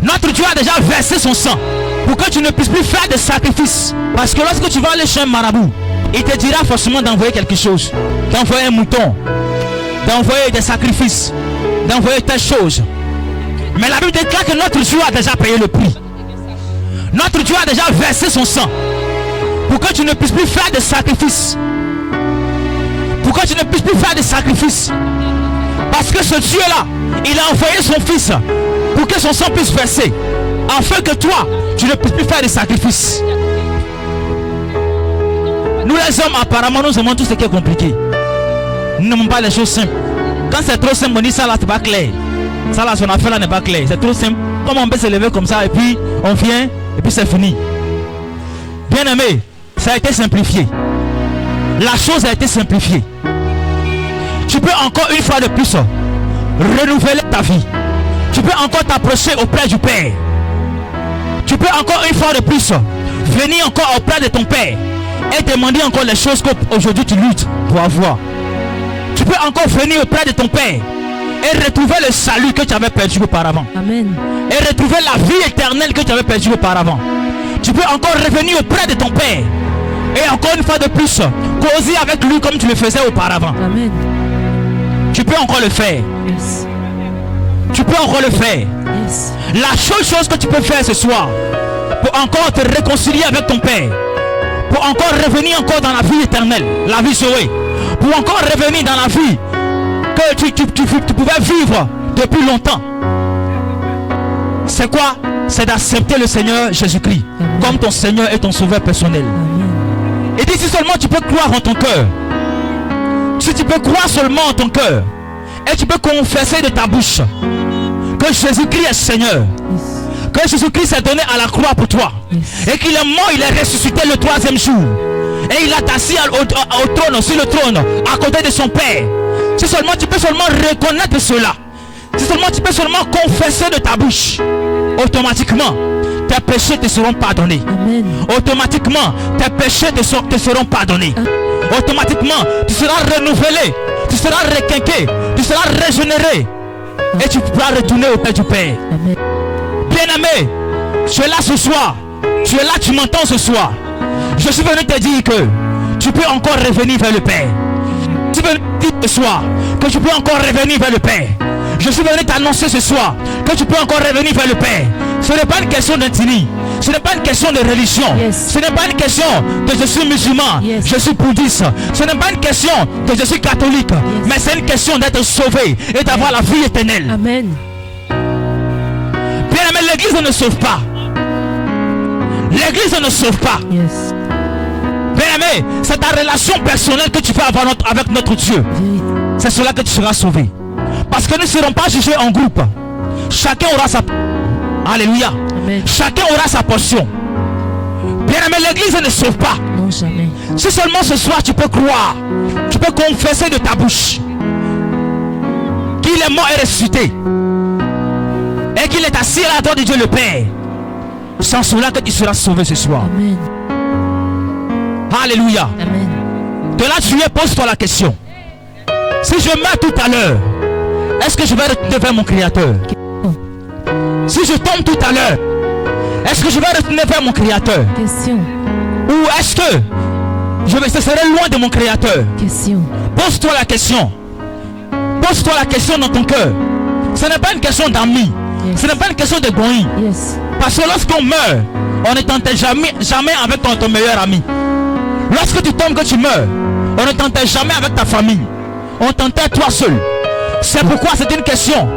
Notre Dieu a déjà versé son sang pour que tu ne puisses plus faire de sacrifices. Parce que lorsque tu vas aller chez un marabout, il te dira forcément d'envoyer quelque chose, d'envoyer un mouton, d'envoyer des sacrifices, d'envoyer telle chose. Mais la Bible déclare que notre Dieu a déjà payé le prix. Notre Dieu a déjà versé son sang pour que tu ne puisses plus faire de sacrifices. Pour que tu ne puisses plus faire de sacrifices. Parce que ce Dieu-là, il a envoyé son fils pour que son sang puisse verser, afin que toi, tu ne puisses plus faire de sacrifices. Nous les hommes, apparemment, nous aimons tout ce qui est compliqué. Nous n'aimons pas les choses simples. Quand c'est trop simple, on dit ça là, c'est pas clair. Ça là, son affaire là n'est pas clair. C'est trop simple. Comment on peut se lever comme ça et puis on vient et puis c'est fini. Bien aimé, ça a été simplifié. La chose a été simplifiée. Tu peux encore une fois de plus renouveler ta vie. Tu peux encore t'approcher auprès du Père. Tu peux encore une fois de plus venir encore auprès de ton Père et demander encore les choses qu'aujourd'hui tu luttes pour avoir. Tu peux encore venir auprès de ton Père et retrouver le salut que tu avais perdu auparavant. Amen. Et retrouver la vie éternelle que tu avais perdue auparavant. Tu peux encore revenir auprès de ton Père et encore une fois de plus causer avec lui comme tu le faisais auparavant. Amen. Tu peux encore le faire. Yes. Tu peux encore le faire. Yes. La seule chose que tu peux faire ce soir pour encore te réconcilier avec ton Père, pour encore revenir encore dans la vie éternelle, la vie sauvée, pour encore revenir dans la vie que tu pouvais vivre depuis longtemps, c'est quoi? C'est d'accepter le Seigneur Jésus-Christ comme ton Seigneur et ton Sauveur personnel. Amen. Et dis si seulement tu peux croire en ton cœur, si tu peux croire seulement en ton cœur, et tu peux confesser de ta bouche que Jésus-Christ est Seigneur, Yes. que Jésus-Christ s'est donné à la croix pour toi, Yes. et qu'il est mort, il est ressuscité le 3e jour, et il est assis au trône, sur le trône, à côté de son Père. Si seulement tu peux seulement reconnaître cela, si seulement tu peux seulement confesser de ta bouche, automatiquement tes péchés te seront pardonnés. Amen. Automatiquement tes péchés te seront pardonnés. Automatiquement tu seras renouvelé, tu seras requinqué, tu seras régénéré, et tu pourras retourner auprès du Père. Amen. Bien-aimé, tu es là ce soir, tu es là, tu m'entends ce soir. Je suis venu te dire que tu peux encore revenir vers le Père. Je suis venu te dire ce soir que tu peux encore revenir vers le Père. Je suis venu t'annoncer ce soir que tu peux encore revenir vers le Père. Ce n'est pas une question d'ethnie, ce n'est pas une question de religion, Yes. ce n'est pas une question de je suis musulman, Yes. je suis bouddhiste, ce n'est pas une question de je suis catholique, mais c'est une question d'être sauvé et d'avoir la vie éternelle. Amen. Bien aimé, l'église ne sauve pas. L'église ne sauve pas. Yes. Bien aimé, c'est ta relation personnelle que tu peux avoir avec notre Dieu. Vérité. C'est cela que tu seras sauvé. Parce que nous ne serons pas jugés en groupe. Chacun aura sa... Alléluia. Amen. Chacun aura sa portion. Bien aimé, l'église ne sauve pas. Non, jamais. Si seulement ce soir tu peux croire, tu peux confesser de ta bouche qu'il est mort et ressuscité, et qu'il est assis à la droite de Dieu le Père, sans cela que tu seras sauvé ce soir. Amen. Alléluia. Amen. De là tu es, pose-toi la question. Si je meurs tout à l'heure, est-ce que je vais retourner vers mon Créateur? Si je tombe tout à l'heure, est-ce que je vais retourner vers mon Créateur? Question. Ou est-ce que je serai loin de mon Créateur? Question. Pose-toi la question. Pose-toi la question dans ton cœur. Ce n'est pas une question d'amis. Yes. Ce n'est pas une question de goï. Yes. Parce que lorsqu'on meurt, on ne t'enterre jamais avec ton meilleur ami. Lorsque tu tombes, que tu meurs, on ne t'enterre jamais avec ta famille. On t'enterre toi seul. C'est pourquoi c'est une question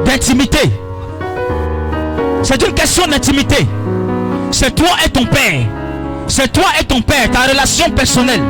d'intimité. C'est une question d'intimité. C'est toi et ton Père. C'est toi et ton Père, ta relation personnelle.